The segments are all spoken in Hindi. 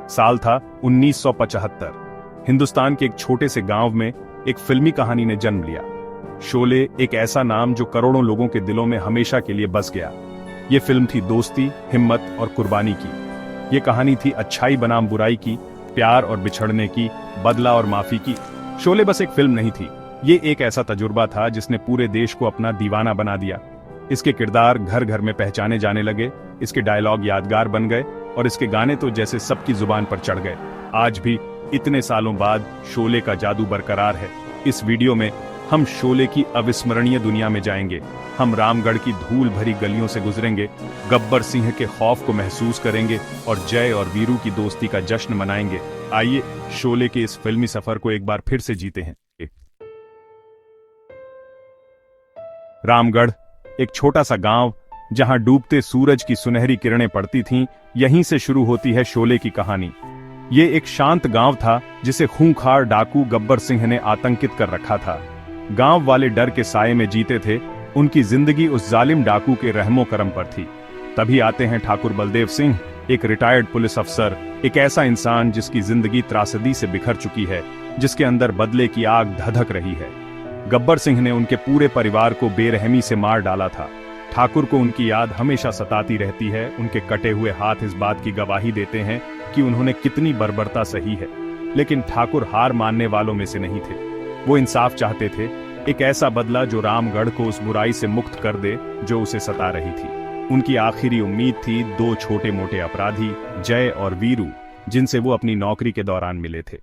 साल था 1975। हिंदुस्तान के एक छोटे से गांव में एक फिल्मी कहानी ने जन्म लिया। शोले एक ऐसा नाम जो करोड़ों लोगों के दिलों में हमेशा के लिए बस गया। ये फिल्म थी दोस्ती, हिम्मत और कुर्बानी की। ये कहानी थी अच्छाई बनाम बुराई की, प्यार और बिछड़ने की, बदला और माफी की। शोले बस एक फिल्म नहीं थी, ये एक ऐसा तजुर्बा था जिसने पूरे देश को अपना दीवाना बना दिया। इसके किरदार घर घर में पहचाने जाने लगे, इसके डायलॉग यादगार बन गए और इसके गाने तो जैसे सबकी जुबान पर चढ़ गए। आज भी इतने सालों बाद शोले का जादू बरकरार है। इस वीडियो में हम शोले की अविस्मरणीय दुनिया में जाएंगे। हम रामगढ़ की धूल भरी गलियों से गुजरेंगे, गब्बर सिंह के खौफ को महसूस करेंगे और जय और वीरू की दोस्ती का जश्न मनाएंगे। आइए शोले के इस फिल्मी सफर को एक बार फिर से जीते हैं। रामगढ़ एक छोटा सा गांव जहां डूबते सूरज की सुनहरी किरणें पड़ती थीं, यहीं से शुरू होती है शोले की कहानी। ये एक शांत गांव था जिसे खूंखार डाकू गब्बर सिंह ने आतंकित कर रखा था। गांव वाले डर के साये में जीते थे, उनकी जिंदगी उस जालिम डाकू के रहमो करम पर थी। तभी आते हैं ठाकुर बलदेव सिंह, एक रिटायर्ड पुलिस अफसर, एक ऐसा इंसान जिसकी जिंदगी त्रासदी से बिखर चुकी है, जिसके अंदर बदले की आग धधक रही है। गब्बर सिंह ने उनके पूरे परिवार को बेरहमी से मार डाला था। ठाकुर को उनकी याद हमेशा सताती रहती है। उनके कटे हुए हाथ इस बात की गवाही देते हैं कि उन्होंने कितनी बर्बरता सही है। लेकिन ठाकुर हार मानने वालों में से नहीं थे। वो इंसाफ चाहते थे, एक ऐसा बदला जो रामगढ़ को उस बुराई से मुक्त कर दे जो उसे सता रही थी। उनकी आखिरी उम्मीद थी दो छोटे मोटे अपराधी, जय और वीरू, जिनसे वो अपनी नौकरी के दौरान मिले थे।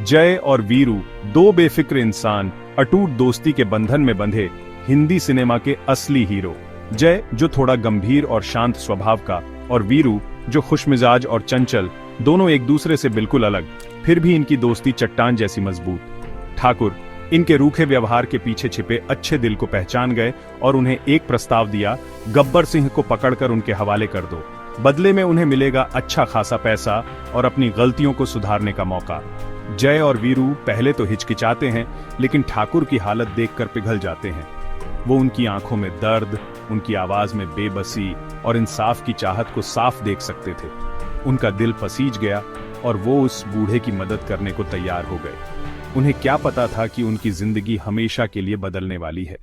जय और वीरू दो बेफिक्र इंसान, अटूट दोस्ती के बंधन में बंधे हिंदी सिनेमा के असली हीरो। जय जो थोड़ा गंभीर और शांत स्वभाव का, और वीरू जो खुशमिजाज और चंचल, दोनों एक दूसरे से बिल्कुल अलग, फिर भी इनकी दोस्ती चट्टान जैसी मजबूत। ठाकुर इनके रूखे व्यवहार के पीछे छिपे अच्छे दिल को पहचान गए और उन्हें एक प्रस्ताव दिया, गब्बर सिंह को पकड़कर उनके हवाले कर दो। बदले में उन्हें मिलेगा अच्छा खासा पैसा और अपनी गलतियों को सुधारने का मौका। जय और वीरू पहले तो हिचकिचाते हैं, लेकिन ठाकुर की हालत देखकर पिघल जाते हैं। वो उनकी आंखों में दर्द, उनकी आवाज में बेबसी और इंसाफ की चाहत को साफ देख सकते थे। उनका दिल पसीज गया और वो उस बूढ़े की मदद करने को तैयार हो गए। उन्हें क्या पता था कि उनकी जिंदगी हमेशा के लिए बदलने वाली है।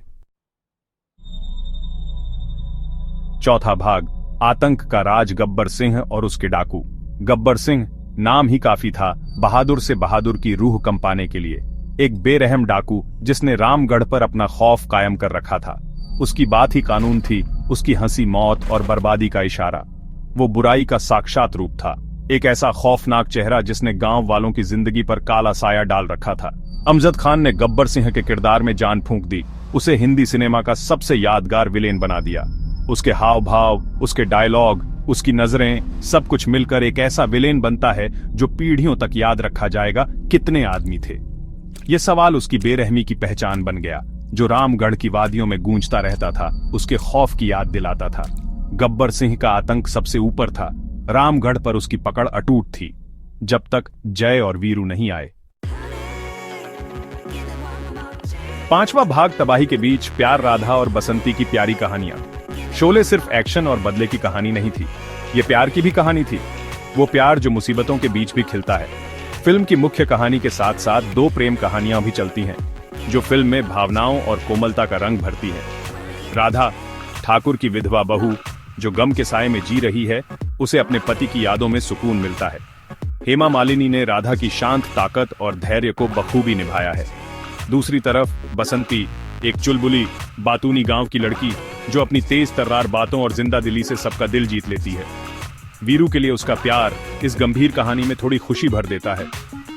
चौथा भाग, आतंक का राज, गब्बर सिंह और उसके डाकू। गब्बर सिंह नाम ही काफी था बहादुर से बहादुर की रूह कंपाने के लिए। एक बेरहम डाकू जिसने रामगढ़ पर अपना खौफ कायम कर रखा था। उसकी बात ही कानून थी, उसकी हंसी मौत और बर्बादी का इशारा। वो बुराई का साक्षात रूप था, एक ऐसा खौफनाक चेहरा जिसने गांव वालों की जिंदगी पर काला साया डाल रखा था। अमजद खान ने गब्बर सिंह के किरदार में जान फूंक दी, उसे हिंदी सिनेमा का सबसे यादगार विलेन बना दिया। उसके हाव भाव, उसके डायलॉग, उसकी नजरें, सब कुछ मिलकर एक ऐसा विलेन बनता है जो पीढ़ियों तक याद रखा जाएगा। कितने आदमी थे? ये सवाल उसकी बेरहमी की पहचान बन गया, जो रामगढ़ की वादियों में गूंजता रहता था, उसके खौफ की याद दिलाता था। गब्बर सिंह का आतंक सबसे ऊपर था, रामगढ़ पर उसकी पकड़ अटूट थी, जब तक जय और वीरू नहीं आए। पांचवा भाग, तबाही के बीच, प्यार, राधा और बसंती की प्यारी कहानियां। शोले सिर्फ एक्शन और बदले की कहानी नहीं थी, ये प्यार की भी कहानी थी। वो प्यार जो मुसीबतों के बीच भी खिलता है। फिल्म की मुख्य कहानी के साथ साथ दो प्रेम कहानियां भी चलती हैं, जो फिल्म में भावनाओं और कोमलता का रंग भरती है। राधा, ठाकुर की विधवा बहू जो गम के साए में जी रही है, उसे अपने पति की यादों में सुकून मिलता है। हेमा मालिनी ने राधा की शांत ताकत और धैर्य को बखूबी निभाया है। दूसरी तरफ बसंती, एक चुलबुली बातूनी गांव की लड़की जो अपनी तेज तर्रार बातों और जिंदा दिली से सबका दिल जीत लेती है। वीरू के लिए उसका प्यार इस गंभीर कहानी में थोड़ी खुशी भर देता है।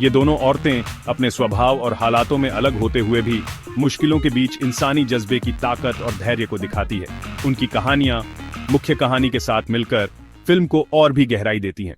ये दोनों औरतें अपने स्वभाव और हालातों में अलग होते हुए भी मुश्किलों के बीच इंसानी जज्बे की ताकत और धैर्य को दिखाती है। उनकी कहानियां मुख्य कहानी के साथ मिलकर फिल्म को और भी गहराई देती हैं।